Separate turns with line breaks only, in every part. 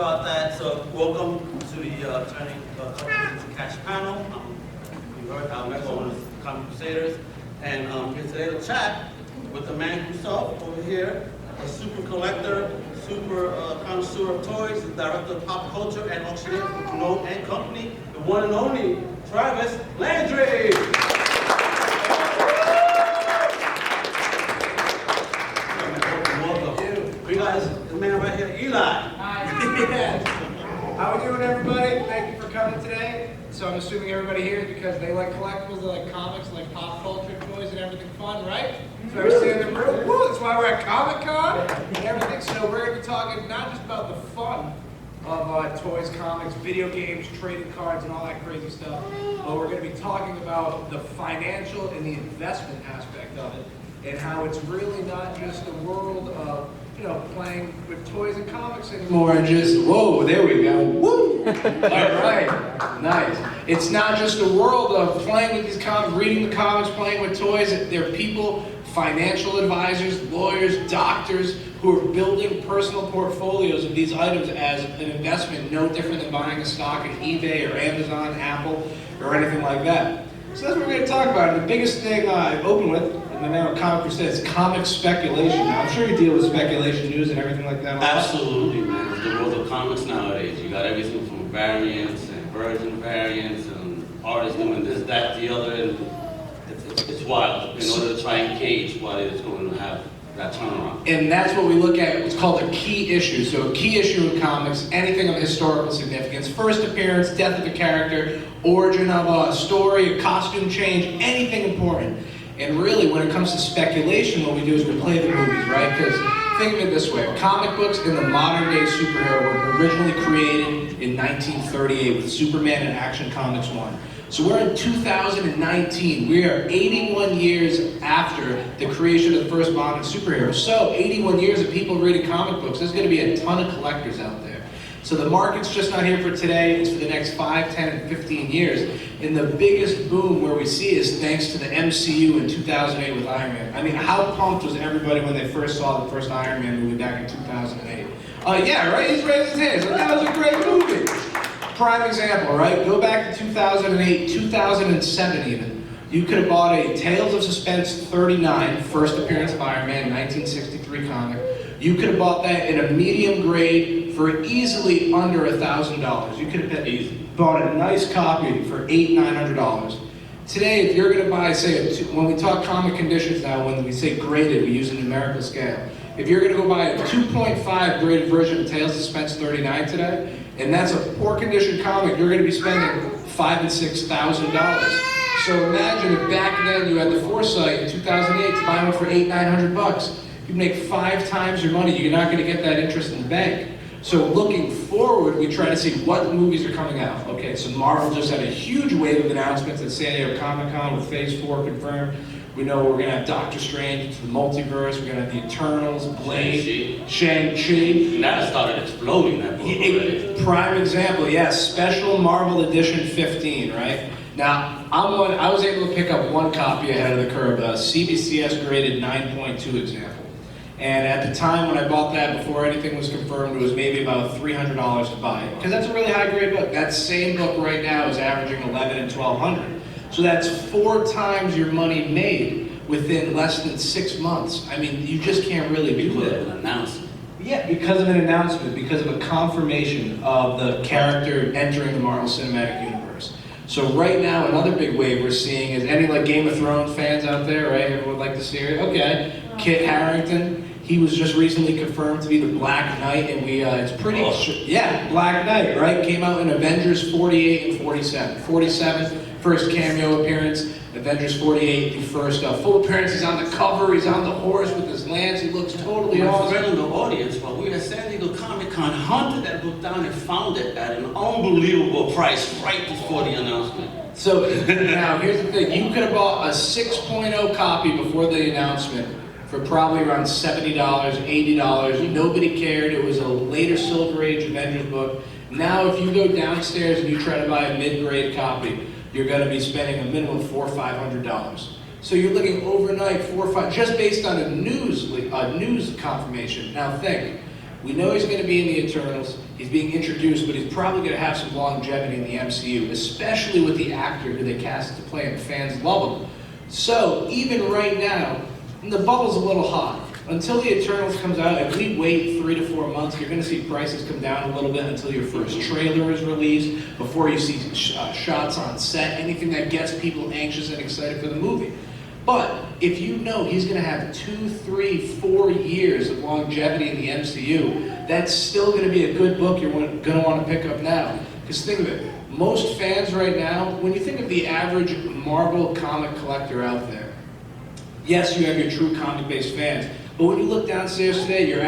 about that. So welcome to the Turning Collectibles into Cash panel. You heard our member of the Comic Crusaders. And here today to chat with the man himself over here, a super collector, super connoisseur of toys, the director of pop culture and auctioneer for Canoe and Company, the one and only Travis Landry. You guys, the man right here, Eli.
Hi. Yes. How we doing, everybody? Thank you for coming today. So I'm assuming everybody here is because they like collectibles, they like comics, they like pop culture, toys, and everything fun, right? So everybody in the room, woo, that's why we're at Comic-Con and everything. So we're going to be talking not just about the fun of toys, comics, video games, trading cards, and all that crazy stuff, but we're going to be talking about the financial and the investment aspect of it, and how it's really not just a world of, you know, playing with toys and comics anymore and just, whoa, there we go, woo! All right, nice. It's not just a world of playing with these comics, reading the comics, playing with toys. There are people, financial advisors, lawyers, doctors, who are building personal portfolios of these items as an investment, no different than buying a stock in eBay or Amazon, Apple, or anything like that. So that's what we're going to talk about. And the biggest thing I open with, my name of Comic Crusade, is comic speculation. Now, I'm sure you deal with speculation news and everything like that.
Absolutely, man. It's the world of comics nowadays. You got everything from variants and version variants and artists doing this, that, the other, and it's wild in order to try and gauge what it is going to have that turnaround.
And that's what we look at. It's called a key issue. So a key issue in comics, anything of historical significance, first appearance, death of a character, origin of a story, a costume change, anything important. And really, when it comes to speculation, what we do is we play the movies, right? Because think of it this way. Comic books in the modern day superhero were originally created in 1938 with Superman and Action Comics 1. So we're in 2019. We are 81 years after the creation of the first modern superhero. So 81 years of people reading comic books, there's going to be a ton of collectors out there. So the market's just not here for today, it's for the next 5, 10, and 15 years. And the biggest boom where we see is thanks to the MCU in 2008 with Iron Man. I mean, how pumped was everybody when they first saw the first Iron Man movie back in 2008? Yeah, right? He's raised his hands. Like, that was a great movie. Prime example, right? Go back to 2008, 2007 even. You could have bought a Tales of Suspense 39, first appearance of Iron Man, 1963 comic. You could have bought that in a medium grade for easily under $1,000. You could have bought a nice copy for $800, $900. Today, if you're going to buy, say, when we talk comic conditions now, when we say graded, we use a numerical scale. If you're going to go buy a 2.5 graded version of Tales of Suspense 39 today, and that's a poor condition comic, you're going to be spending $5,000 and $6,000. So imagine if back then you had the foresight in 2008 to buy one for $800, $900. You'd make 5 times your money. You're not going to get that interest in the bank. So looking forward, we try to see what movies are coming out. Okay, so Marvel just had a huge wave of announcements at San Diego Comic-Con with Phase 4 confirmed. We know we're going to have Doctor Strange into the multiverse. We're going to have the Eternals, Blade, Shang-Chi.
That started exploding, that book already.
Prime example, yes, Special Marvel Edition 15, right? Now, I was able to pick up one copy ahead of the curve, a CBCS graded 9.2 example. And at the time when I bought that, before anything was confirmed, it was maybe about $300 to buy it. Because that's a really high grade book. That same book right now is averaging $1,100 and $1,200. So that's 4 times your money made within less than 6 months. I mean, you just can't really do that.
An announcement.
Yeah, because of an announcement, because of a confirmation of the character entering the Marvel Cinematic Universe. So right now, another big wave we're seeing is, any like Game of Thrones fans out there, right? Everyone would like to see it. Okay, Kit Harington. He was just recently confirmed to be the Black Knight, and it's pretty, yeah, Black Knight, right? Came out in Avengers 48 and 47. 47, first cameo appearance. Avengers 48, the first full appearance. He's on the cover, he's on the horse with his lance, he looks totally awesome.
My friend in the audience, while we were at San Diego Comic-Con, hunted that book down and found it at an unbelievable price right before the announcement.
So, now here's the thing, you could have bought a 6.0 copy before the announcement for probably around $70, $80. Nobody cared. It was a later Silver Age Avengers book. Now, if you go downstairs and you try to buy a mid-grade copy, you're going to be spending a minimum of $400 or $500. So you're looking overnight, 4 or 5, just based on a news confirmation. Now think, We know he's going to be in the Eternals. He's being introduced, but he's probably going to have some longevity in the MCU, especially with the actor who they cast to play him. Fans love him. So even right now, the bubble's a little hot. Until the Eternals comes out, if we wait 3 to 4 months, you're going to see prices come down a little bit until your first trailer is released, before you see shots on set, anything that gets people anxious and excited for the movie. But if you know he's going to have 2, 3, 4 years of longevity in the MCU, that's still going to be a good book you're going to want to pick up now. Because think of it, most fans right now, when you think of the average Marvel comic collector out there, yes, you have your true comic-based fans, but when you look downstairs today, you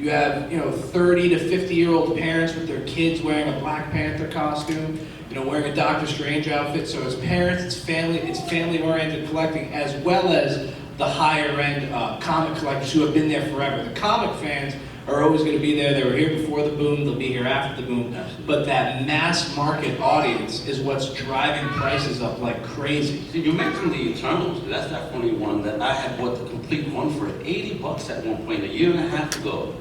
have 30 to 50-year-old parents with their kids wearing a Black Panther costume, wearing a Doctor Strange outfit. So as parents, it's family-oriented collecting, as well as the higher-end comic collectors who have been there forever. The comic fans are always going to be there. They were here before the boom. They'll be here after the boom. But that mass market audience is what's driving prices up like crazy.
See, you mentioned the Eternals. That's that funny one that I had bought the complete one for $80 at one point, a year and a half ago.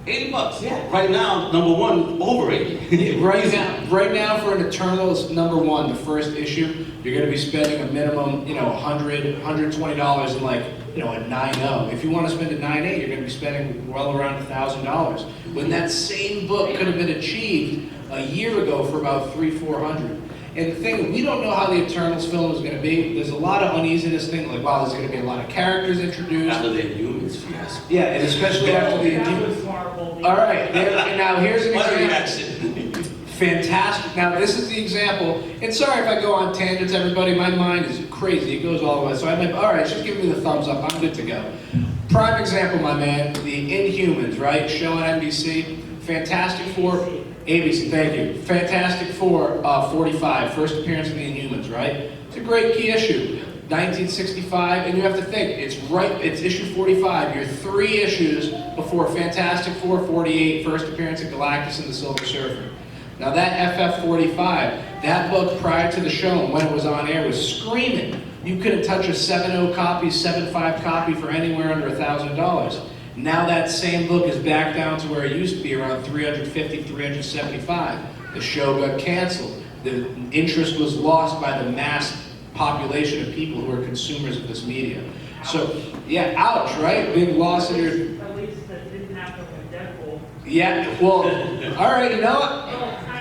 $80.
Yeah.
Right now, number one, over 80.
Right now for an Eternals #1, the first issue, you're going to be spending a minimum, $100, $120 in like, a 9.0. If you want to spend a 9.8, you're going to be spending well around $1,000. When that same book could have been achieved a year ago for about $300, $400. And the thing, we don't know how the Eternals film is going to be. There's a lot of uneasiness thing, like, wow, there's going to be a lot of characters introduced.
After the Inhumans fiasco.
Yeah, and especially after the Inhumans. All right, now here's an example. Fantastic. Now this is the example, and sorry if I go on tangents, everybody, my mind is crazy, it goes all the way. So I'm like, all right, just give me the thumbs up, I'm good to go. Prime example, my man, the Inhumans, right? Show on NBC, Fantastic Four, ABC, thank you. Fantastic Four, 45, first appearance of the Inhumans, right? It's a great key issue. 1965, and you have to think, it's issue 45. You're 3 issues before Fantastic Four, 48, first appearance of Galactus and the Silver Surfer. Now that FF45, that book prior to the show, when it was on air, was screaming. You couldn't touch a 7.0 copy, 7.5 copy for anywhere under $1,000. Now that same book is back down to where it used to be, around $350, $375. The show got canceled. The interest was lost by the mass population of people who are consumers of this media. So, yeah, ouch, right? Big loss in your...
At least that didn't happen with Deadpool.
Yeah, well, all right, you know what?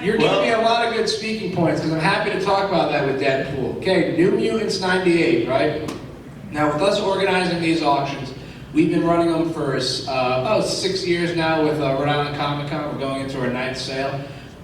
You're giving me a lot of good speaking points, because I'm happy to talk about that with Deadpool. Okay, New Mutants 98, right? Now, with us organizing these auctions, we've been running them for about 6 years now with Rhode Island Comic Con. We're going into our 9th sale.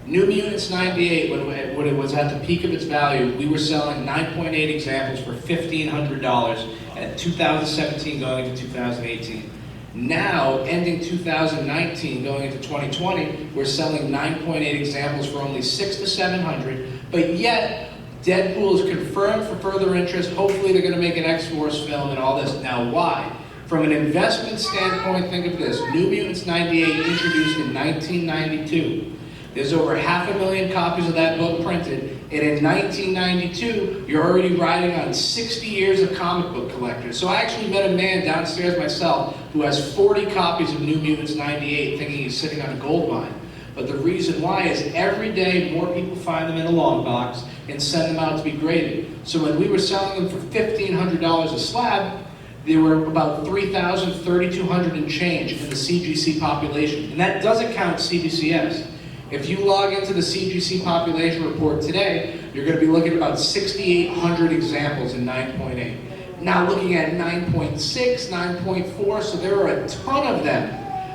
New Mutants 98, when it was at the peak of its value, we were selling 9.8 examples for $1,500 at 2017 going into 2018. Now, ending 2019 going into 2020, we're selling 9.8 examples for only $600 to $700, but yet Deadpool is confirmed for further interest. Hopefully they're going to make an X-Force film and all this. Now, why? From an investment standpoint, think of this. New Mutants 98 introduced in 1992. There's over 500,000 copies of that book printed, and in 1992, you're already riding on 60 years of comic book collectors. So I actually met a man downstairs myself who has 40 copies of New Mutants 98, thinking he's sitting on a gold mine. But the reason why is every day more people find them in a long box and send them out to be graded. So when we were selling them for $1,500 a slab, there were about 3,000, 3,200 and change in the CGC population. And that doesn't count CBCS. If you log into the CGC population report today, you're going to be looking at about 6,800 examples in 9.8. Now looking at 9.6, 9.4, so there are a ton of them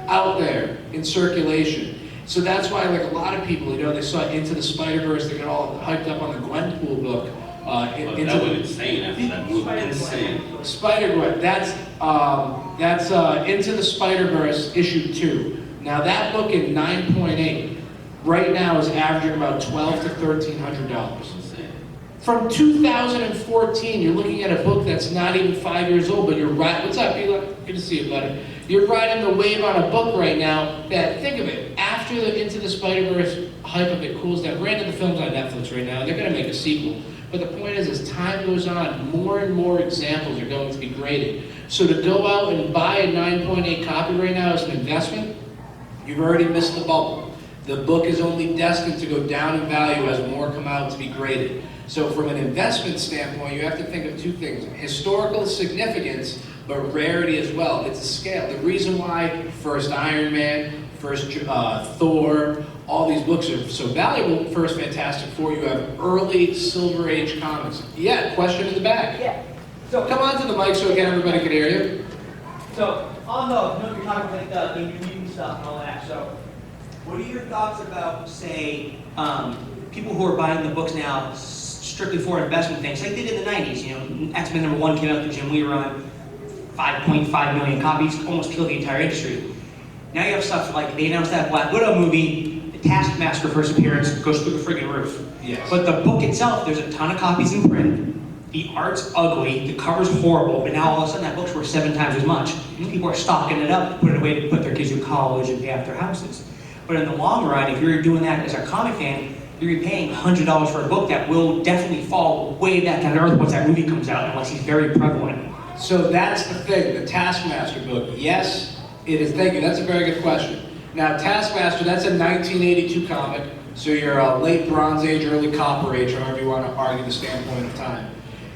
out there in circulation. So that's why, like, a lot of people, they saw Into the Spider-Verse, they got all hyped up on the Gwenpool book.
That was insane after that movie. Insane.
Spider-Gwen, that's Into the Spider-Verse issue 2. Now that book in 9.8, right now is averaging about $1,200 to $1,300. From 2014, you're looking at a book that's not even 5 years old, but you're right. What's up, Eli? Good to see you, buddy. You're riding the wave on a book right now that, think of it, after the Into the Spider-Verse hype of it cools down. Granted, the film's on Netflix right now, and they're going to make a sequel. But the point is, as time goes on, more and more examples are going to be graded. So to go out and buy a 9.8 copy right now is an investment. you've already missed the bubble. The book is only destined to go down in value as more come out to be graded. So from an investment standpoint, you have to think of two things. Historical significance, but rarity as well. It's a scale. The reason why first Iron Man, first Thor, all these books are so valuable, first Fantastic Four, you have early Silver Age comics. Yeah, question in the back.
Yeah. So
Come on to the mic so again everybody can hear you.
So on the, you're talking like the Inhuman stuff and all that. So what are your thoughts about, say, people who are buying the books now strictly for investment things, like they did in the 90s? You know, X-Men #1 came out, the Jim Lee run, 5.5 million copies, almost killed the entire industry. Now you have stuff like they announced that Black Widow movie, the Taskmaster first appearance goes through the friggin' roof.
Yes.
But the book itself, there's a ton of copies in print. The art's ugly, the cover's horrible, but now all of a sudden that book's worth 7 times as much. People are stocking it up, put it away to put their kids through college and pay off their houses. But in the long run, if you're doing that as a comic fan, you're paying $100 for a book that will definitely fall way back down to earth once that movie comes out, unless he's very prevalent.
So that's the thing, the Taskmaster book. Yes, it is. Thank you. That's a very good question. Now, Taskmaster, that's a 1982 comic, so you're late Bronze Age, early Copper Age, however you want to argue the standpoint of time.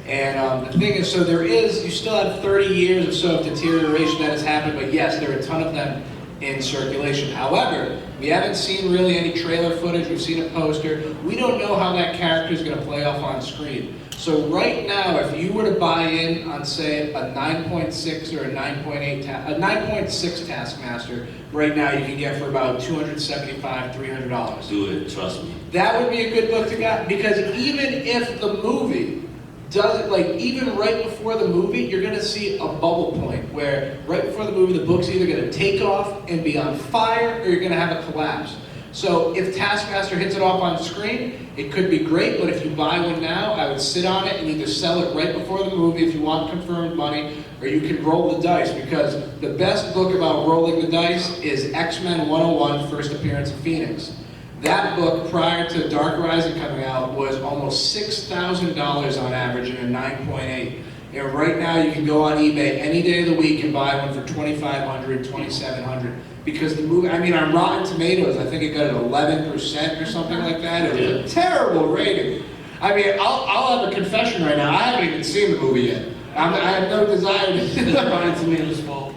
And the thing is, so you still have 30 years or so of deterioration that has happened, but yes, there are a ton of them in circulation. However, we haven't seen really any trailer footage, we've seen a poster. We don't know how that character is going to play off on screen. So right now, if you were to buy in on, say, a 9.6 or a 9.8, a 9.6 Taskmaster, right now you can get for about $275, $300.
Do it, trust me.
That would be a good book to get, because even if the movie doesn't, like, even right before the movie, you're going to see a bubble point where right before the movie, the book's either going to take off and be on fire, or you're going to have a collapse. So if Taskmaster hits it off on screen, it could be great, but if you buy one now, I would sit on it and either sell it right before the movie if you want confirmed money, or you can roll the dice, because the best book about rolling the dice is X-Men 101, First Appearance of Phoenix. That book, prior to Dark Rising coming out, was almost $6,000 on average in a 9.8. And right now you can go on eBay any day of the week and buy one for $2,500, $2,700. Because the movie, I mean, on Rotten Tomatoes, I think it got an 11% or something like that. It was a terrible rating. I mean, I'll have a confession right now. I haven't even seen the movie yet. I have no desire to see it.
Rotten Tomatoes fault.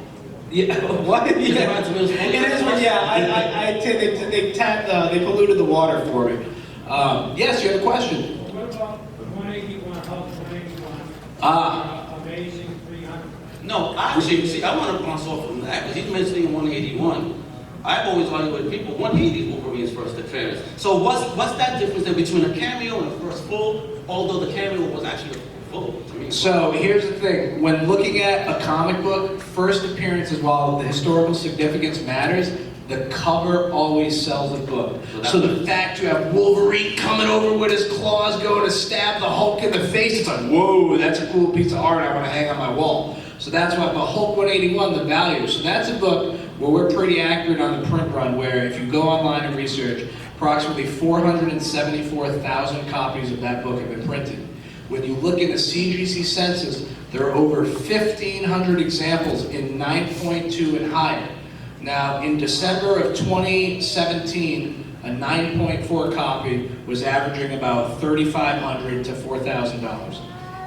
Yeah, what? Yeah.
Rotten Tomatoes fault.
It is, yeah, they polluted the water for me. Yes, you have a question?
What about the 181, House 181? Amazing 300.
No, actually, see, I want to bounce off from that, because he's mentioning 181. I've always argued with people, 180 is Wolverine's first appearance. So what's that difference there between a cameo and a first full, although the cameo was actually a full to me?
So here's the thing, when looking at a comic book, first appearances, while the historical significance matters, the cover always sells the book. So the fact you have Wolverine coming over with his claws going to stab the Hulk in the face, it's like, whoa, that's a cool piece of art I want to hang on my wall. So that's why, but Hulk 181, the value. So that's a book where we're pretty accurate on the print run, where if you go online and research, approximately 474,000 copies of that book have been printed. When you look in the CGC census, there are over 1,500 examples in 9.2 and higher. Now, in December of 2017, a 9.4 copy was averaging about $3,500 to $4,000.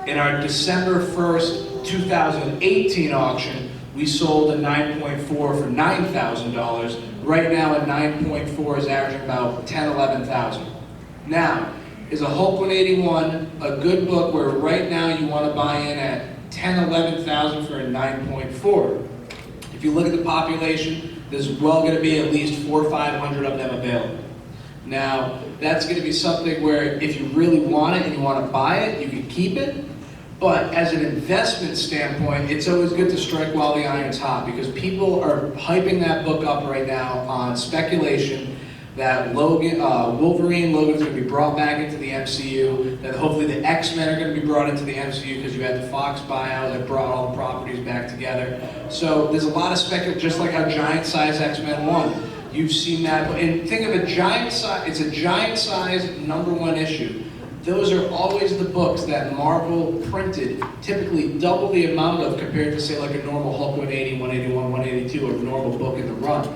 In our December 1st, 2018 auction, we sold a 9.4 for $9,000. Right now, a 9.4 is averaging about $10,000, $11,000. Now, is a Hulk 181 a good book where right now you want to buy in at $10,000, $11,000 for a 9.4? If you look at the population, there's well going to be at least 400 or 500 of them available. Now, that's going to be something where if you really want it and you want to buy it, you can keep it. But as an investment standpoint, it's always good to strike while the iron's hot, because people are hyping that book up right now on speculation that Wolverine, Logan's going to be brought back into the MCU, that hopefully the X-Men are going to be brought into the MCU because you had the Fox buyout that brought all the properties back together. So there's a lot of speculation, just like how Giant Size X-Men won. You've seen that, and think of a giant size, it's a giant size #1 issue. Those are always the books that Marvel printed, typically double the amount of compared to, say, like a normal Hulk 180, 181, 182, or a normal book in the run.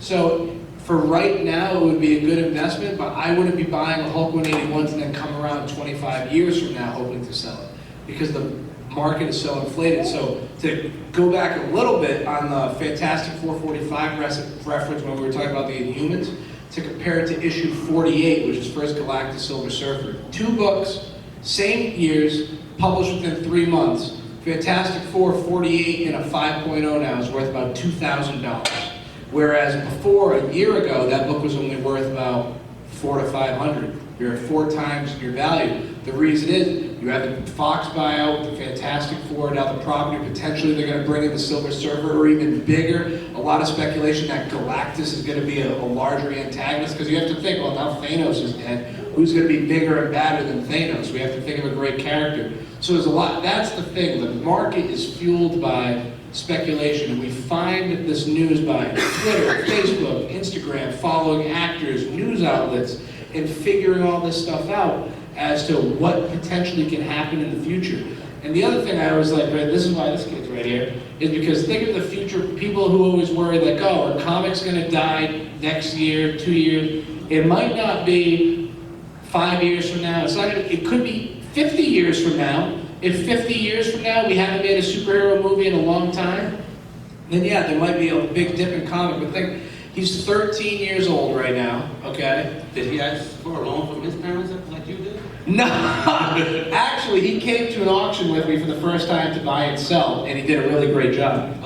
So For right now, it would be a good investment, but I wouldn't be buying a Hulk 181s and then come around 25 years from now hoping to sell it, because the market is so inflated. So to go back a little bit on the Fantastic 445 reference when we were talking about the Inhumans, to compare it to issue 48, which is First Galactus Silver Surfer. 2 books, same years, published within 3 months. Fantastic Four 48 in a 5.0 now is worth about $2,000. Whereas before, a year ago, that book was only worth about $400 to $500. You're at 4 times your value. The reason is, you have the Fox buyout with the Fantastic Four, now the property, potentially they're going to bring in the Silver Surfer or even bigger. A lot of speculation that Galactus is going to be a larger antagonist, because you have to think, well, now Thanos is dead. Who's going to be bigger and badder than Thanos? We have to think of a great character. So there's a lot, that's the thing. The market is fueled by speculation, and we find this news by Twitter, Facebook, Instagram, following actors, news outlets, and figuring all this stuff out as to what potentially can happen in the future. And the other thing I always like, right, this is why this kid's right here, is because think of the future, people who always worry like, oh, are comics gonna die next year, 2 years? It might not be 5 years from now, it's not gonna, it could be 50 years from now. If 50 years from now we haven't made a superhero movie in a long time, then yeah, there might be a big dip in comic, but think, he's 13 years old right now, okay?
Did he ask for a loan from his parents like you did?
No! Actually, he came to an auction with me for the first time to buy and sell, and he did a really great job.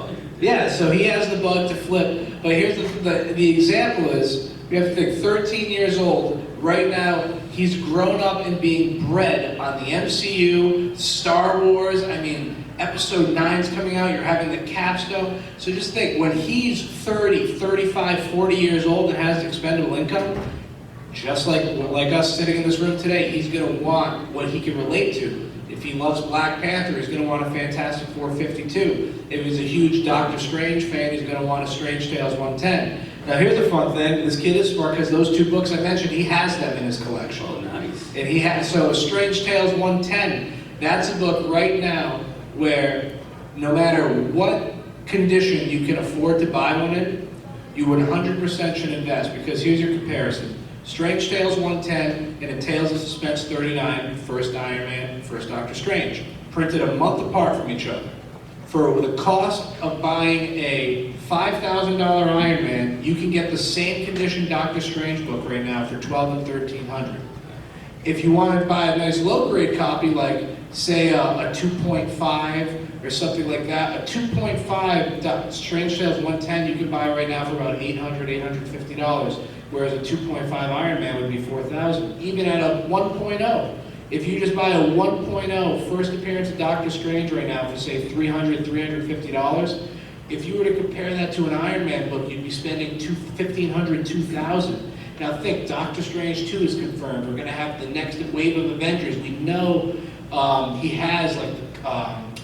Yeah, so he has the bug to flip, but here's the example is, we have to think 13 years old, right now, he's grown up and being bred on the MCU, Star Wars, I mean, Episode 9's coming out, you're having the capstone. So just think, when he's 30, 35, 40 years old and has expendable income, just like us sitting in this room today, he's gonna want what he can relate to. If he loves Black Panther, he's gonna want a Fantastic Four 52. If he's a huge Doctor Strange fan, he's gonna want a Strange Tales 110. Now here's the fun thing, this kid is smart because those 2 books I mentioned, he has them in his collection.
Oh, nice.
And he has, so Strange Tales 110, that's a book right now where no matter what condition you can afford to buy one in, you 100% should invest, because here's your comparison. Strange Tales 110 and a Tales of Suspense 39, first Iron Man, first Doctor Strange, printed a month apart from each other. For the cost of buying a $5,000 Iron Man, you can get the same condition Doctor Strange book right now for $1,200 and $1,300. If you want to buy a nice low-grade copy, like say a 2.5 or something like that, a 2.5 Strange Tales 110 you can buy right now for about $800, $850, whereas a 2.5 Iron Man would be $4,000. Even at a 1.0, if you just buy a 1.0 first appearance of Doctor Strange right now for say $300, $350, if you were to compare that to an Iron Man book, you'd be spending $1,500, $2,000. Now think, Doctor Strange 2 is confirmed. We're going to have the next wave of Avengers. We know he has like,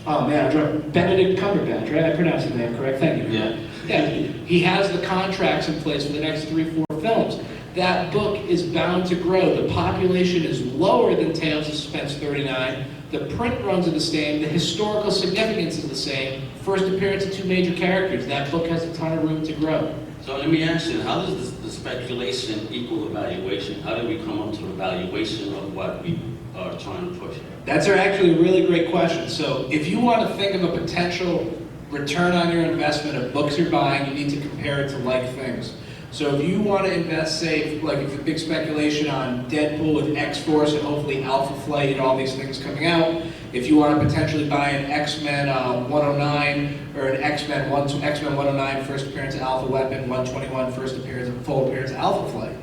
oh man, I dropped Benedict Cumberbatch, right? I pronounced the name correct, thank you.
Yeah.
Yeah, he has the contracts in place for the next 3-4 films. That book is bound to grow. The population is lower than Tales of Suspense 39. The print runs are the same. The historical significance is the same. First appearance of 2 major characters. That book has a ton of room to grow.
So let me ask you, how does the speculation equal the valuation? How do we come up to a valuation of what we are trying to push?
That's actually a really great question. So if you want to think of a potential return on your investment of books you're buying, you need to compare it to like things. So if you want to invest, say, like if a big speculation on Deadpool with X-Force and hopefully Alpha Flight and all these things coming out, if you want to potentially buy an X-Men 109 or an X-Men 109 first appearance of Alpha Weapon, 121 first appearance of full appearance of Alpha Flight.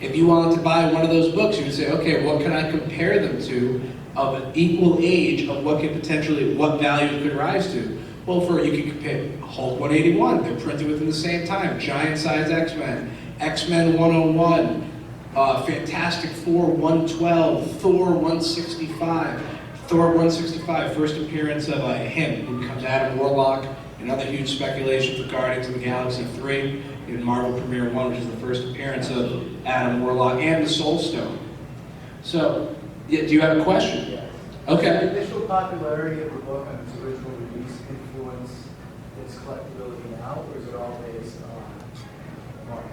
If you wanted to buy one of those books, you would say, okay, what can I compare them to of an equal age of what could potentially, what value it could rise to? Well, you can compare Hulk 181, they're printed within the same time, giant size X-Men, X-Men 101, Fantastic Four 112, Thor 165, Thor 165, first appearance of him, who becomes Adam Warlock, another huge speculation for Guardians of the Galaxy 3, in Marvel Premiere 1, which is the first appearance of Adam Warlock, and the Soul Stone. So, yeah, do you have a question?
Yes.
Okay.
Did the initial popularity of the book on its original release influence its collectability now, or is it all based on the market?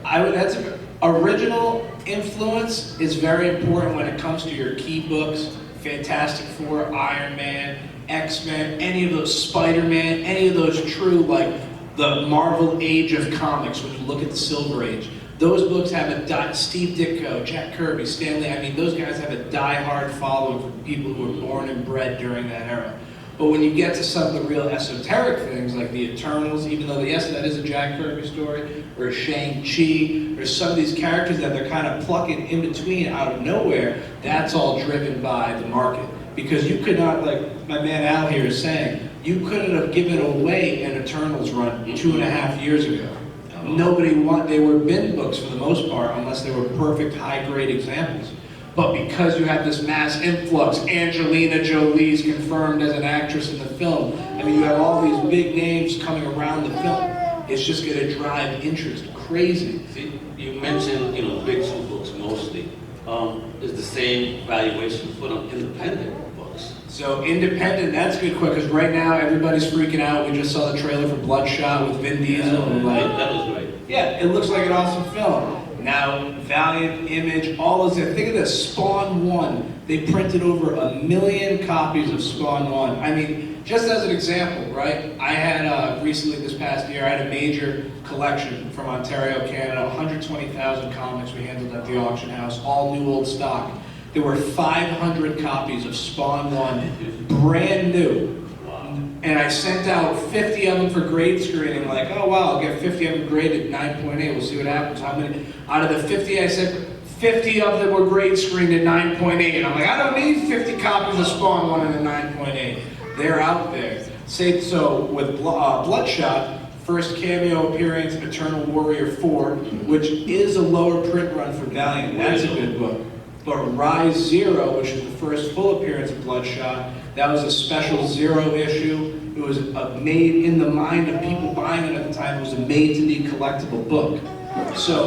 That's original influence is very important when it comes to your key books. Fantastic Four, Iron Man, X-Men, any of those, Spider-Man, any of those true, like the Marvel age of comics, when you look at the Silver Age. Those books have Steve Ditko, Jack Kirby, Stan Lee, I mean, those guys have a die-hard following for people who were born and bred during that era. But when you get to some of the real esoteric things, like the Eternals, even though, yes, that is a Jack Kirby story, or Shang-Chi, or some of these characters that they're kind of plucking in between out of nowhere, that's all driven by the market. Because you could not, like my man Al here is saying, you couldn't have given away an Eternals run 2.5 years ago. They were bin books for the most part, unless they were perfect high-grade examples. But because you have this mass influx, Angelina Jolie's confirmed as an actress in the film, I mean, you have all these big names coming around the film, it's just going to drive interest crazy.
See, you mentioned, big two books mostly. Is the same valuation for them independent books?
So independent, that's good quick, because right now everybody's freaking out. We just saw the trailer for Bloodshot with Vin Diesel. And
That was great.
Yeah, it looks like an awesome film. Now, Valiant, Image, all of this. Think of this, Spawn 1. They printed over 1 million copies of Spawn 1. I mean, just as an example, right? I had, recently this past year, I had a major collection from Ontario, Canada, 120,000 comics we handled at the auction house, all new old stock. There were 500 copies of Spawn 1, brand new. And I sent out 50 of them for grade screening, like, oh wow, I'll get 50 of them graded 9.8, we'll see what happens. How many? Out of the 50 I sent, 50 of them were grade screened at 9.8. And I'm like, I don't need 50 copies of Spawn 1 at a 9.8. They're out there. So with Bloodshot, first cameo appearance, Eternal Warrior 4, which is a lower print run for Valiant. That's a good book. But Rise Zero, which is the first full appearance of Bloodshot, that was a special zero issue. It was made in the mind of people buying it at the time. It was a made-to-be collectible book. So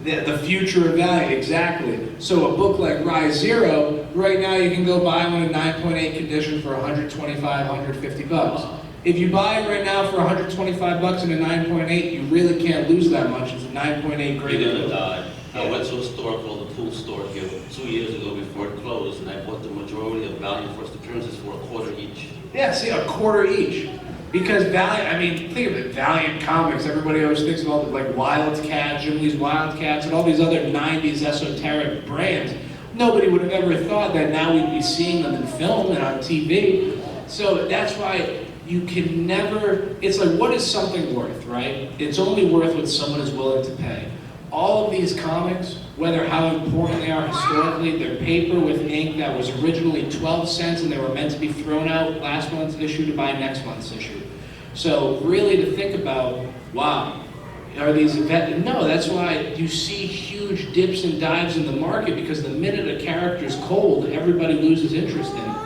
the future of Valiant, exactly. So a book like Rise Zero, right now you can go buy one in 9.8 condition for 125, 150 bucks. If you buy it right now for 125 bucks in a 9.8, you really can't lose that much. It's a 9.8 grade.
You're gonna die. I went to a store called the Pool Store here 2 years ago before it closed, and I bought the majority of Valiant first appearances for $0.25 each.
Yeah, see, $0.25 each. Because Valiant, I mean, think of it, Valiant Comics, everybody always thinks of all the, like, Wildcats, Jim Lee's Wildcats, and all these other 90s esoteric brands. Nobody would have ever thought that now we'd be seeing them in film and on TV. So that's why you can never, it's like, what is something worth, right? It's only worth what someone is willing to pay. All of these comics, whether how important they are historically, they're paper with ink that was originally 12 cents and they were meant to be thrown out last month's issue to buy next month's issue. So really to think about, wow, are these events? No, that's why you see huge dips and dives in the market, because the minute a character's cold, everybody loses interest in it.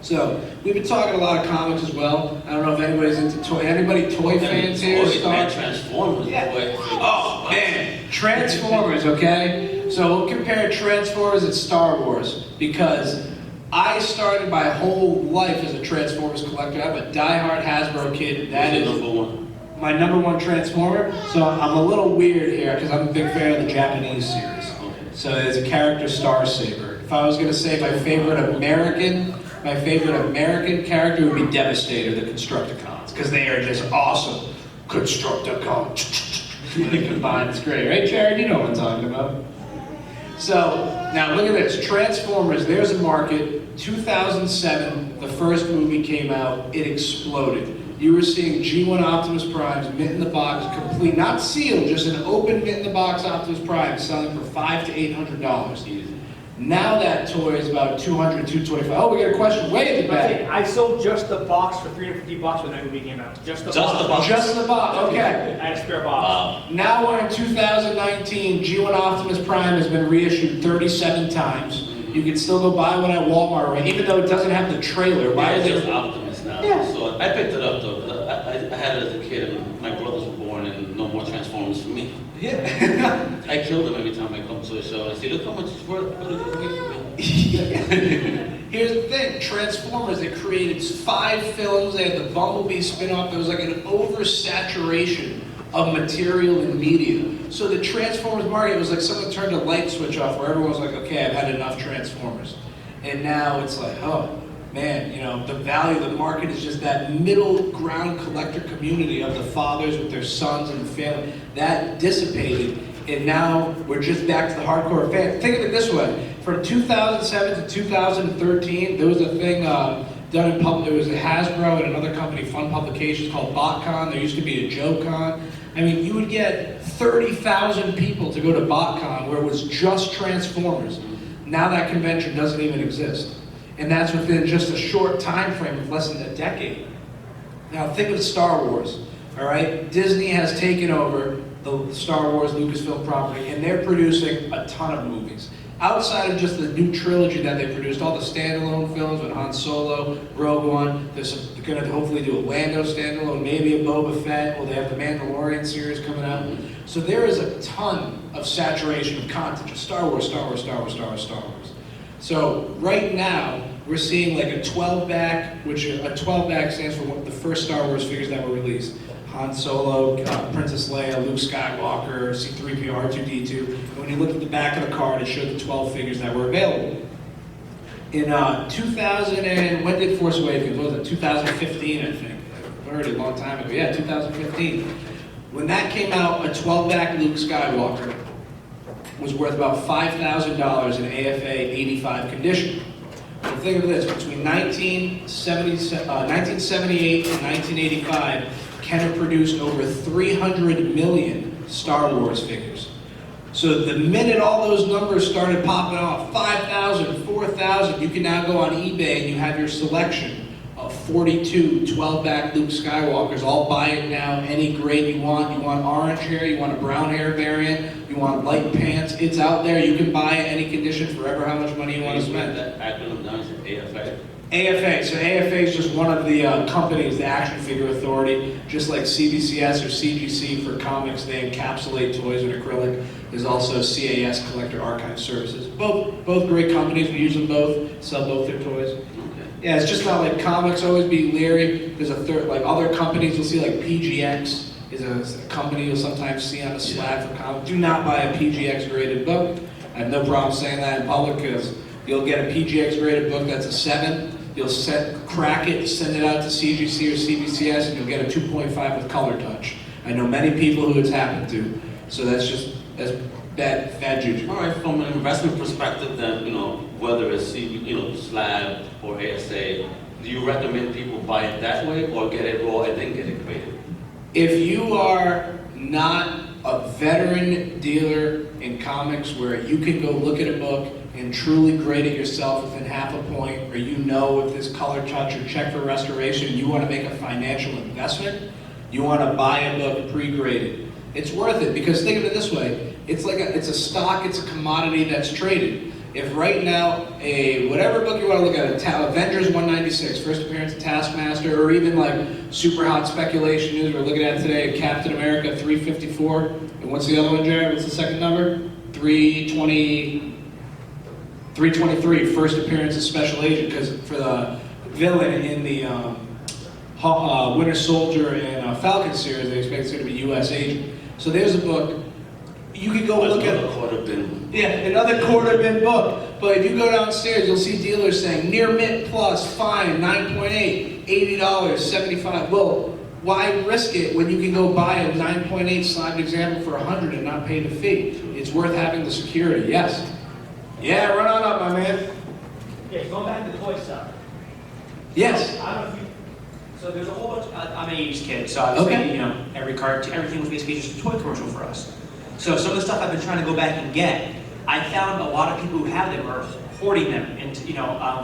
So we've been talking a lot of comics as well. I don't know if anybody's into toy. Anybody toy fans here?
Transformers.
Yeah. Oh man, Transformers. Okay. So we'll compare Transformers and Star Wars, because I started my whole life as a Transformers collector. I'm a diehard Hasbro kid. That is
number one.
My number one Transformer. So I'm a little weird here because I'm a big fan of the Japanese series.
Okay.
So there's a character, Star Saber. If I was going to say my favorite American character would be Devastator, the Constructicons, because they are just awesome. Constructicons. When they combine, it's great, right, Jared? You know what I'm talking about. So now look at this, Transformers. There's a market. 2007, the first movie came out. It exploded. You were seeing G1 Optimus Primes, mint in the box, complete, not sealed, just an open mint in the box Optimus Prime, selling for $500 to $800. Now that toy is about $200, $225. Oh, we got a question way at the back.
I sold just the box for $350 when that movie came out. Just the box.
Just the box, okay.
I had a spare box.
Now we're in 2019. G1 Optimus Prime has been reissued 37 times. You can still go buy one at Walmart, right? Even though it doesn't have the trailer. Why is
it's
it
just Optimus now?
Yeah.
So I picked it up though. I had it as a kid, and my brothers were born, and no more Transformers for me.
Yeah.
I kill them every time I come to a show. I say, look how much it's worth. What are they gonna give me?
Here's the thing, Transformers, they created 5 films, they had the Bumblebee spin-off, there was like an oversaturation of material and media. So the Transformers market was like someone turned a light switch off where everyone was like, okay, I've had enough Transformers. And now it's like, oh, man, you know, the value of the market is just that middle ground collector community of the fathers with their sons and the family. That dissipated, and now we're just back to the hardcore fan. Think of it this way. From 2007 to 2013, there was a thing done in public. There was a Hasbro and another company, Fun Publications, called BotCon. There used to be a JoeCon. I mean, you would get 30,000 people to go to BotCon where it was just Transformers. Now that convention doesn't even exist. And that's within just a short time frame of less than a decade. Now think of Star Wars, all right? Disney has taken over the Star Wars Lucasfilm property, and they're producing a ton of movies. Outside of just the new trilogy that they produced, all the standalone films with Han Solo, Rogue One, they're going to hopefully do a Lando standalone, maybe a Boba Fett, or they have the Mandalorian series coming out. So there is a ton of saturation of content, just Star Wars, Star Wars, Star Wars, Star Wars, Star Wars. So right now, we're seeing like a 12-back, which a 12-back stands for the first Star Wars figures that were released. Han Solo, Princess Leia, Luke Skywalker, C-3PO, R2-D2. And when you look at the back of the card, it showed the 12 figures that were available. In 2000 and, when did Force Awakens? What was it? 2015, I think. Already a long time ago. Yeah, 2015. When that came out, a 12-back Luke Skywalker was worth about $5,000 in AFA 85 condition. So think of this, between 1978 and 1985, Kenner produced over 300 million Star Wars figures. So the minute all those numbers started popping off, 5,000, 4,000, you can now go on eBay and you have your selection of 42 12-back Luke Skywalkers. All buy it now, any grade you want. You want orange hair, you want a brown hair variant, you want light pants. It's out there. You can buy it any condition forever how much money you want to spend.
That acronym down is AFA.
AFA. So AFA is just one of the companies, the Action Figure Authority, just like CBCS or CGC for comics. They encapsulate toys in acrylic. There's also CAS, Collector Archive Services. Both great companies. We use them both. Sell both their toys. Yeah, it's just not like comics. Always be leery. There's a third, like other companies you'll see, like PGX is a company you'll sometimes see on the slab for comics. Do not buy a PGX graded book. I have no problem saying that in public because you'll get a PGX graded book that's a 7. You'll crack it, send it out to CGC or CBCS, and you'll get a 2.5 with color touch. I know many people who it's happened to, so that's bad juju.
All right, from an investment perspective, then, you know, whether it's slab or ASA, do you recommend people buy it that way or get it raw and then get it graded?
If you are not a veteran dealer in comics where you can go look at a book and truly grade it yourself within half a point, or you know if this color touch or check for restoration, you want to make a financial investment, you want to buy a book pre-graded. It's worth it because think of it this way, it's a stock, it's a commodity that's traded. If right now, whatever book you want to look at, Avengers 196, first appearance of Taskmaster, or even like super hot speculation news we're looking at today, Captain America 354, and what's the other one, Jared? What's the second number? 323, first appearance of Special Agent, because for the villain in the Winter Soldier and Falcon series, they expect it's going to be U.S. agent. So there's a book. You could go look at
quarter bin.
Yeah, another quarter bin book. But if you go downstairs, you'll see dealers saying near mint plus, fine, 9.8, $80, 75. Well, why risk it when you can go buy a 9.8 slabbed example for 100 and not pay the fee? It's worth having the security. Yes. Yeah, run on up, my man.
Okay, going back to the toy stuff.
Yes.
I don't know if you, so there's a whole bunch, I'm an 80s kid, so obviously,
Okay.
you know, everything was basically just a toy commercial for us. So some of the stuff I've been trying to go back and get, I found a lot of people who have them are hoarding them into,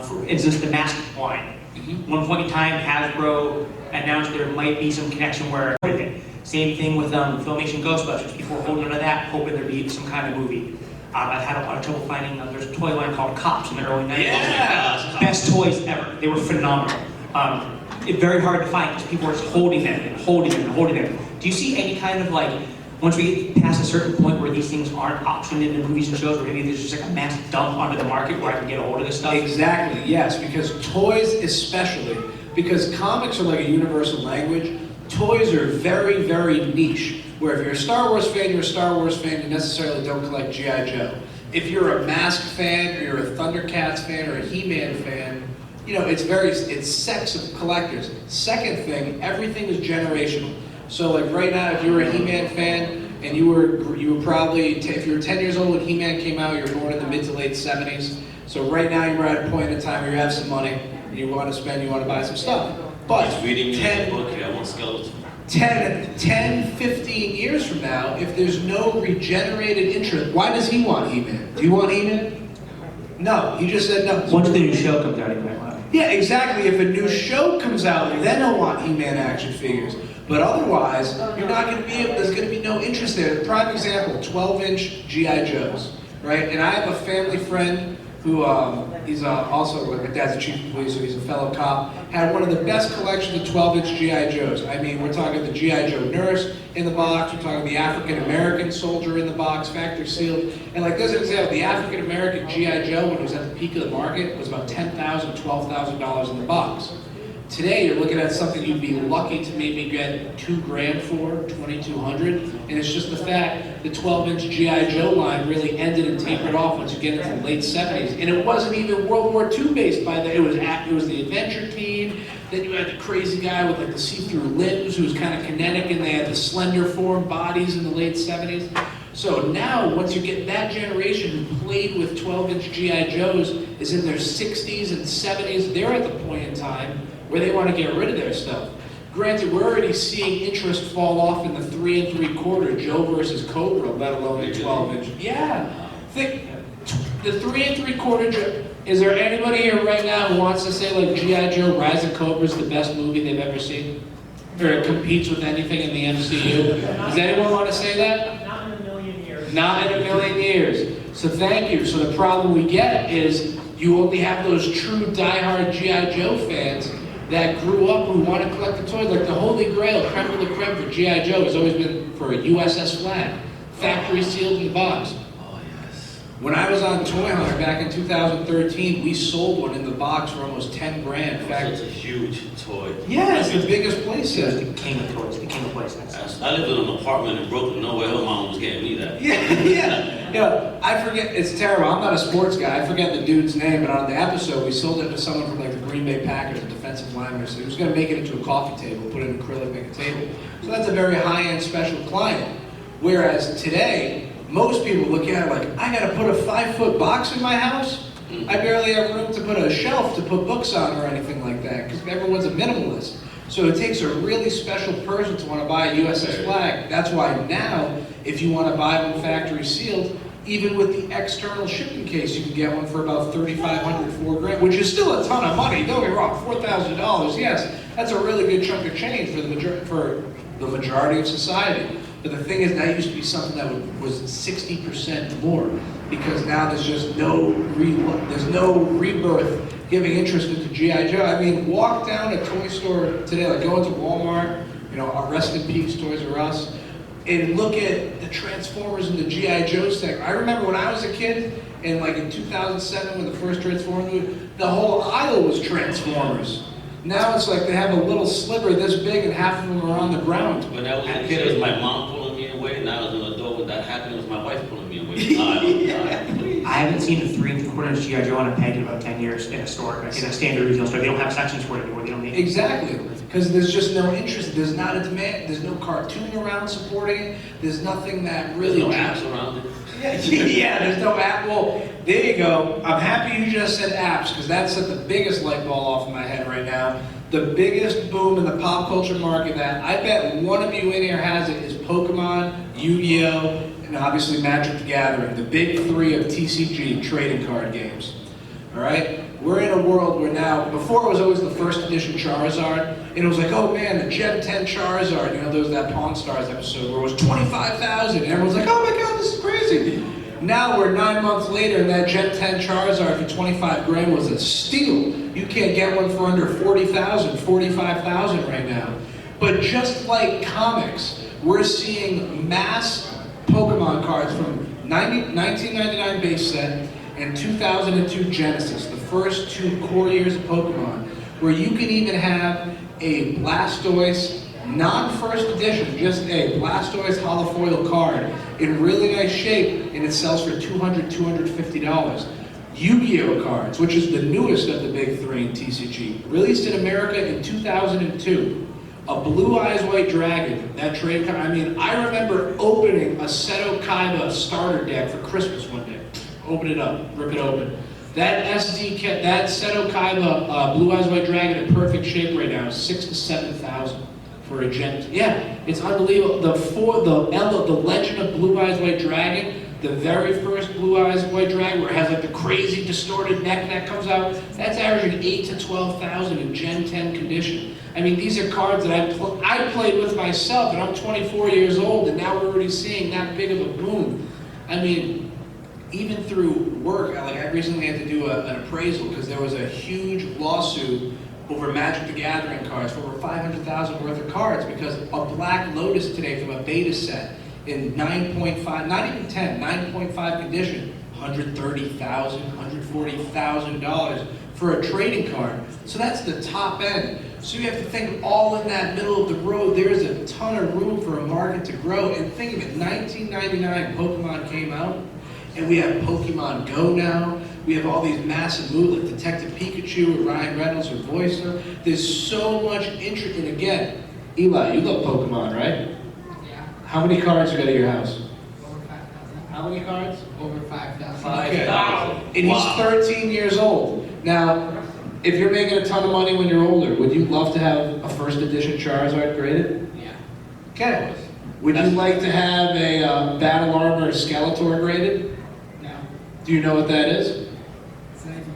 for instance, the mask line. One point in time, Hasbro announced there might be some connection where same thing with Filmation Ghostbusters. People were holding onto that, hoping there'd be some kind of movie. I've had a lot of trouble finding, there's a toy line called Cops in the early 90s.
Yeah.
Best toys ever. They were phenomenal. It's very hard to find because people are just holding them and holding them and holding them. Do you see any kind of like, once we get past a certain point where these things aren't optioned in the movies and shows, where maybe there's just like a mass dump onto the market where I can get a hold of this stuff?
Exactly, yes, because toys especially, because comics are like a universal language, toys are very, very niche. Where if you're a Star Wars fan, you're a Star Wars fan, you necessarily don't collect G.I. Joe. If you're a Mask fan, or you're a Thundercats fan, or a He-Man fan, you know, it's sects of collectors. Second thing, everything is generational. So like right now, if you were a He-Man fan, and you were probably, if you were 10 years old when He-Man came out, you were born in the mid to late 70s. So right now you're at a point in time where you have some money, and you want to spend, you want to buy some stuff. But
He's reading me a book here, I want skeleton.
10, 15 years from now, if there's no regenerated interest, why does he want He-Man? Do you want He-Man? No, he just said no.
Once the new show comes out, he might want it.
Yeah, exactly. If a new show comes out, then he'll want He-Man action figures. But otherwise, you're not going to be able, there's going to be no interest there. Prime example, 12-inch G.I. Joes, right? And I have a family friend who, he's also, like my dad's the chief of police, so he's a fellow cop, had one of the best collections of 12-inch G.I. Joes. I mean, we're talking the G.I. Joe nurse in the box, we're talking the African-American soldier in the box, factory sealed. And like this example, the African-American G.I. Joe, when it was at the peak of the market, was about $10,000, $12,000 in the box. Today, you're looking at something you'd be lucky to maybe get $2,000 for, $2,200, and it's just the fact the 12-inch G.I. Joe line really ended and tapered off once you get into the late 70s, and it wasn't even World War II based by then. It was the adventure team. Then you had the crazy guy with like the see-through limbs who was kind of kinetic, and they had the slender form bodies in the late 70s. So now, once you get that generation who played with 12-inch G.I. Joes is in their 60s and 70s, they're at the point in time where they want to get rid of their stuff. Granted, we're already seeing interest fall off in the 3 3/4 Joe versus Cobra, let alone the 12-inch. Yeah, think the 3 3/4 Joe. Is there anybody here right now who wants to say like G.I. Joe Rise of Cobra is the best movie they've ever seen? Or it competes with anything in the MCU? Does anyone want to say that?
Not in a million years.
Not in a million years. So thank you. So the problem we get is you only have those true diehard G.I. Joe fans that grew up who want to collect the toys. Like the holy grail, creme de la creme for G.I. Joe has always been for a USS flag. Factory sealed in the box.
Oh, yes.
When I was on Toy Hunter back in 2013, we sold one in the box for almost 10 grand. In fact,
It's a huge toy.
yeah, it's the biggest place
He was
set.
the king of toys, the king of playsets.
I lived in an apartment in Brooklyn, no way her mom was getting me that.
Yeah, I forget, it's terrible, I'm not a sports guy, I forget the dude's name, but on the episode, we sold it to someone from like the Green Bay Packers, a defensive lineman, so he was gonna make it into a coffee table, put it in acrylic, make a table. So that's a very high-end special client. Whereas today, most people look at it like, I gotta put a 5-foot box in my house? I barely have room to put a shelf to put books on or anything like that, because everyone's a minimalist. So it takes a really special person to want to buy a USS flag. That's why now, if you want to buy one factory sealed, even with the external shipping case, you can get one for about $3,500, $4,000, which is still a ton of money. Don't get me wrong, $4,000, yes, that's a really good chunk of change for the majority of society. But the thing is, that used to be something that was 60% more, because now there's just no rebirth giving interest into G.I. Joe. I mean, walk down a toy store today, like go into Walmart, you know, our Rest in Peace, Toys R Us, and look at the Transformers and the G.I. Joe section. I remember when I was a kid, and like in 2007 when the first Transformers movie, the whole aisle was Transformers. Now it's like they have a little sliver this big and half of them are on the ground.
When I was a kid, it was my mom pulling me away. Now as an adult, when that happened, it was my wife pulling me away.
I haven't seen a 3 3/4 G.I. Joe on a peg in about 10 years in a store, in a standard retail store. They don't have sections for it anymore. They don't need it.
Exactly, because there's just no interest. There's not a demand. There's no cartoon around supporting it. There's nothing that really.
There's no apps around it.
Yeah, there's no app. Well, there you go. I'm happy you just said apps, because that set the biggest light bulb off in my head right now. The biggest boom in the pop culture market that I bet one of you in here has it is Pokemon, Yu-Gi-Oh, and obviously Magic the Gathering, the big 3 of TCG trading card games. All right? We're in a world where now, before it was always the first edition Charizard, and it was like, oh man, the Gen 10 Charizard, you know, there was that Pawn Stars episode where it was 25,000, and everyone's like, oh my god, this is crazy. Now we're 9 months later, and that Gen 10 Charizard for 25 grand was a steal. You can't get one for under 40,000, 45,000 right now. But just like comics, we're seeing mass Pokemon cards from 1999 base set and 2002 Genesis, the first 2 core years of Pokemon, where you can even have a Blastoise, non-first edition, just a Blastoise holofoil card in really nice shape, and it sells for $200, $250. Yu-Gi-Oh cards, which is the newest of the big three in TCG, released in America in 2002. A Blue Eyes White Dragon, that trade card. I mean, I remember opening a Seto Kaiba starter deck for Christmas one day. Open it up, rip it open. That that Seto Kaiba Blue Eyes White Dragon in perfect shape right now is $6,000 to $7,000 for a gent. Yeah, it's unbelievable. The Legend of Blue Eyes White Dragon, the very first Blue Eyes White Dragon, where it has like the crazy distorted neck that comes out, that's averaging $8,000 to $12,000 in Gen 10 condition. I mean, these are cards that I played with myself, and I'm 24 years old, and now we're already seeing that big of a boom. I mean, even through work, I recently had to do an appraisal because there was a huge lawsuit over Magic the Gathering cards for over $500,000 worth of cards because a Black Lotus today from a beta set in 9.5, not even 10, 9.5 condition, $130,000, $140,000 for a trading card. So that's the top end. So you have to think all in that middle of the road, there's a ton of room for a market to grow. And think of it, 1999 Pokemon came out, and we have Pokemon Go now. We have all these massive movies like Detective Pikachu with Ryan Reynolds who voiced them. There's so much interest. And again, Eli, you love Pokemon, right?
Yeah,
How many cards you got at your house?
over 5,000.
How many cards?
Over 5,000.
Okay.
5,000.
And he's 13 years old. Now, if you're making a ton of money when you're older, would you love to have a first edition Charizard graded?
Yeah.
Okay. Would you like to have a Battle Armor Skeletor graded?
No.
Do you know what that is?
It's not even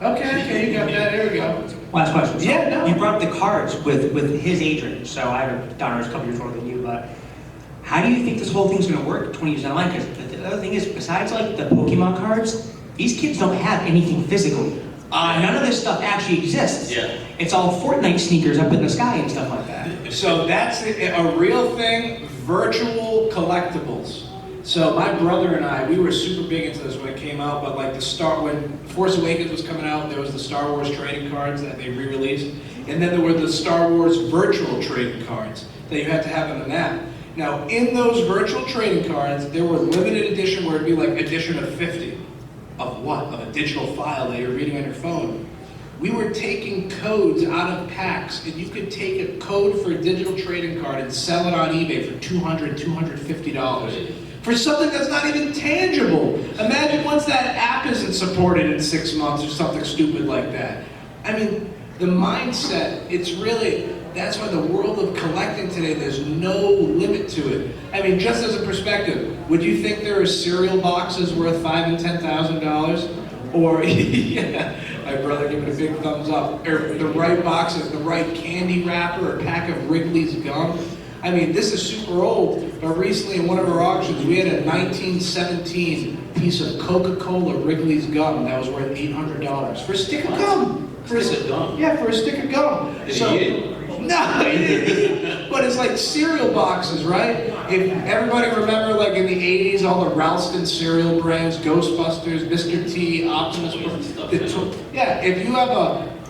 email.
Okay, you got that. There we go.
Last question. So
Yeah, no.
You brought up the cards with his age range. So I have a daughter who's a couple years older than you, but how do you think this whole thing's going to work 20 years down the line? Because the other thing is, besides like the Pokemon cards, these kids don't have anything physical. None of this stuff actually exists.
Yeah.
It's all Fortnite sneakers up in the sky and stuff like that.
So that's a real thing, virtual collectibles. So my brother and I, we were super big into this when it came out, but like when Force Awakens was coming out, there was the Star Wars trading cards that they re-released, and then there were the Star Wars virtual trading cards that you had to have on an app. Now, in those virtual trading cards, there were limited edition where it'd be like edition of 50. Of what? Of a digital file that you're reading on your phone. We were taking codes out of packs, and you could take a code for a digital trading card and sell it on eBay for $200, $250 for something that's not even tangible. Imagine once that app isn't supported in 6 months or something stupid like that. I mean, the mindset, it's really, that's why the world of collecting today, there's no limit to it. I mean, just as a perspective, would you think there are cereal boxes worth $5,000 and $10,000? Or, yeah, my brother giving a big thumbs up. Or the right boxes, the right candy wrapper, or a pack of Wrigley's gum. I mean, this is super old, but recently in one of our auctions, we had a 1917 piece of Coca-Cola Wrigley's gum that was worth $800 for a stick of gum.
For a stick of gum?
Yeah, for a stick of gum.
Did he eat it?
No, but it's like cereal boxes, right? If everybody remember, like in the 80s, all the Ralston cereal brands, Ghostbusters, Mr. T, Optimus Prime. Yeah, if you have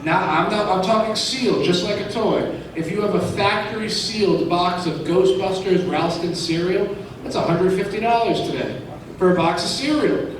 I'm talking sealed, just like a toy. If you have a factory sealed box of Ghostbusters Ralston cereal, that's $150 today for a box of cereal.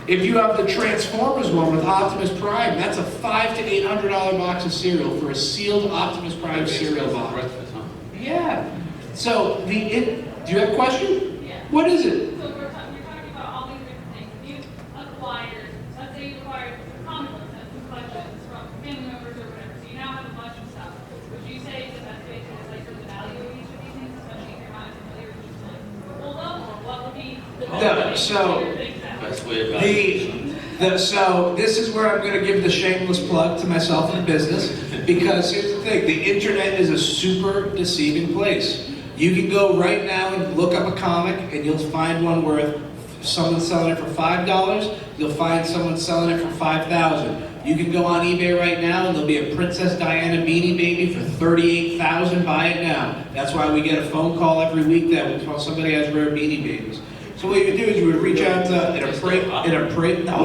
If you have the Transformers one with Optimus Prime, that's a $500 to $800 box of cereal for a sealed Optimus Prime cereal box.
Breakfast, huh?
Yeah. So do you have a question?
Yeah.
What is it?
So you're talking about all these different things. If you acquired, let's say you acquired comic books and some collections from family members or whatever, so you now have a bunch of stuff. Would you say the best way to like the value of each of these things, especially if you're not familiar with just like hold up, or what would be the best way to figure things out?
Best way about it.
So this is where I'm going to give the shameless plug to myself in business, because here's the thing, the internet is a super deceiving place. You can go right now and look up a comic and you'll find one worth, someone selling it for $5, you'll find someone selling it for $5,000. You can go on eBay right now and there'll be a Princess Diana Beanie Baby for $38,000, buy it now. That's why we get a phone call every week that somebody has rare Beanie Babies. So what you would do is you would reach out to no,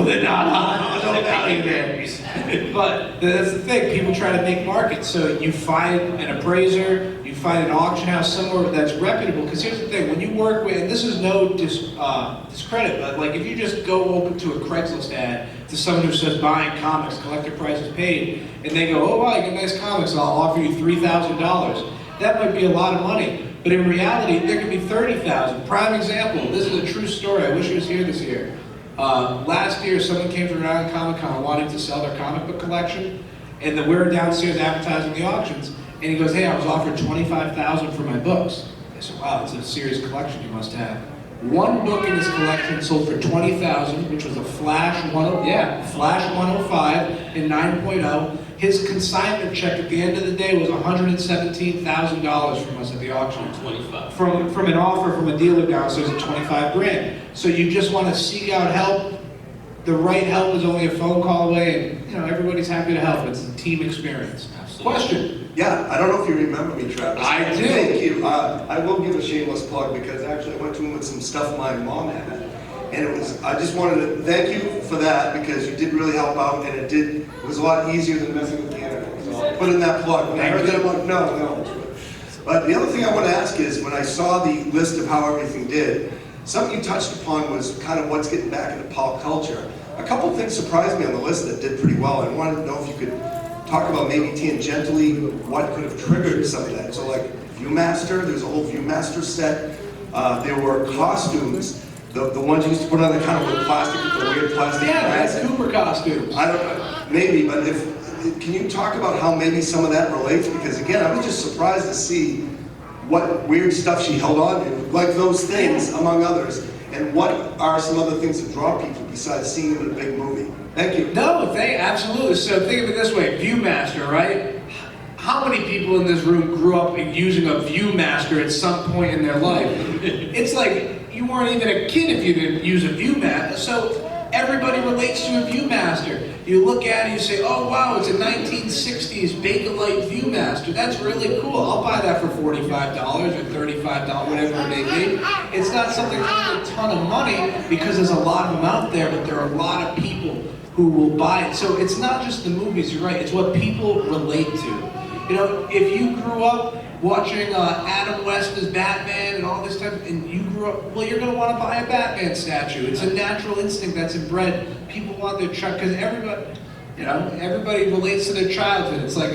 they're not. No value there. But that's the thing, people try to make markets. So you find an appraiser, you find an auction house somewhere that's reputable. Because here's the thing, when you work with, and this is no discredit, but like if you just go open to a Craigslist ad to someone who says buying comics, collector prices paid, and they go, oh wow, you get nice comics, I'll offer you $3,000. That might be a lot of money, but in reality, there could be $30,000. Prime example, this is a true story, I wish he was here this year. Last year, someone came to Rhode Island Comic Con wanting to sell their comic book collection, and we were downstairs advertising the auctions, and he goes, hey, I was offered $25,000 for my books. I said, wow, it's a serious collection you must have. One book in his collection sold for $20,000, which was a Flash 105 in 9.0. His consignment check at the end of the day was $117,000 from us at the auction.
25.
From an offer from a dealer downstairs at 25 grand. So you just want to seek out help. The right help is only a phone call away, and everybody's happy to help. It's a team experience.
Absolutely.
Question?
Yeah, I don't know if you remember me, Travis.
I do.
Thank you. I will give a shameless plug because actually I went to him with some stuff my mom had. And I just wanted to thank you for that because you did really help out and it was a lot easier than messing with the internet. So I'll put in that plug. When I heard that, I'm like, no. But the other thing I want to ask is when I saw the list of how everything did, something you touched upon was kind of what's getting back into pop culture. A couple things surprised me on the list that did pretty well. I wanted to know if you could talk about maybe tangentially what could have triggered some of that. So like Viewmaster, there's a whole Viewmaster set. There were costumes, the ones you used to put on the kind of plastic, with the weird plastic.
Yeah, that's Cooper costumes.
I don't know, maybe, but can you talk about how maybe some of that relates? Because again, I was just surprised to see what weird stuff she held on to, like those things, among others. And what are some other things that draw people besides seeing them in a big movie? Thank you.
No, absolutely. So think of it this way, Viewmaster, right? How many people in this room grew up using a Viewmaster at some point in their life? It's like you weren't even a kid if you didn't use a Viewmaster. So everybody relates to a Viewmaster. You look at it, you say, oh wow, it's a 1960s Bakelite Viewmaster. That's really cool. I'll buy that for $45 or $35, whatever it may be. It's not something that's a ton of money because there's a lot of them out there, but there are a lot of people who will buy it. So it's not just the movies, you're right, it's what people relate to. If you grew up watching Adam West as Batman and all this stuff, and you grew up, well, you're going to want to buy a Batman statue. It's a natural instinct that's inbred. People want their child, because everybody relates to their childhood. It's like,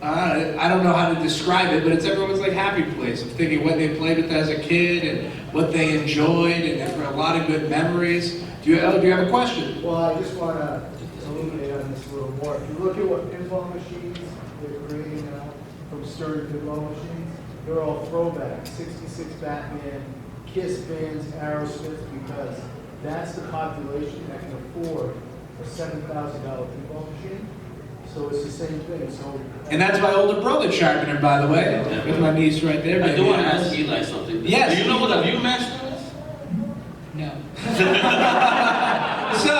I don't know how to describe it, but it's everyone's like happy place of thinking what they played with as a kid and what they enjoyed, and for a lot of good memories. Do you have a question?
Well, I just want to illuminate on this a little more. If you look at what pinball machines they're creating now from sturdy pinball machines, they're all throwbacks. 66 Batman, Kiss bands, Aerosmith, because that's the population that can afford a $7,000 pinball machine. So it's the same thing.
And that's my older brother chiming in, by the way, with my niece right there.
I do want to ask Eli something.
Yes.
Do you know what a Viewmaster is?
No.
So,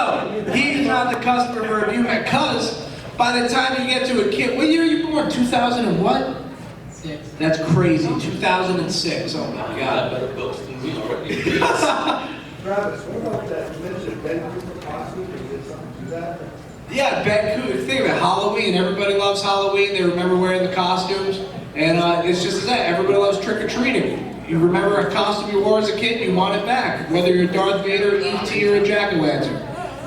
he's not the customer for a Viewmaster, because by the time you get to a kid, what year are you born? 2000 and what?
6.
That's crazy, 2006, oh my
I got
God.
better books than me already.
Travis, what about that? You mentioned Ben Cooper costume. Is there something to that?
Yeah, Ben Cooper, think of it, Halloween, everybody loves Halloween, they remember wearing the costumes, and it's just that, everybody loves trick-or-treating. You remember a costume you wore as a kid, you want it back, whether you're Darth Vader, E.T., or a Jack-o'-lantern.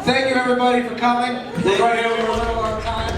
Thank you everybody for coming. We're right here, we're running out of time.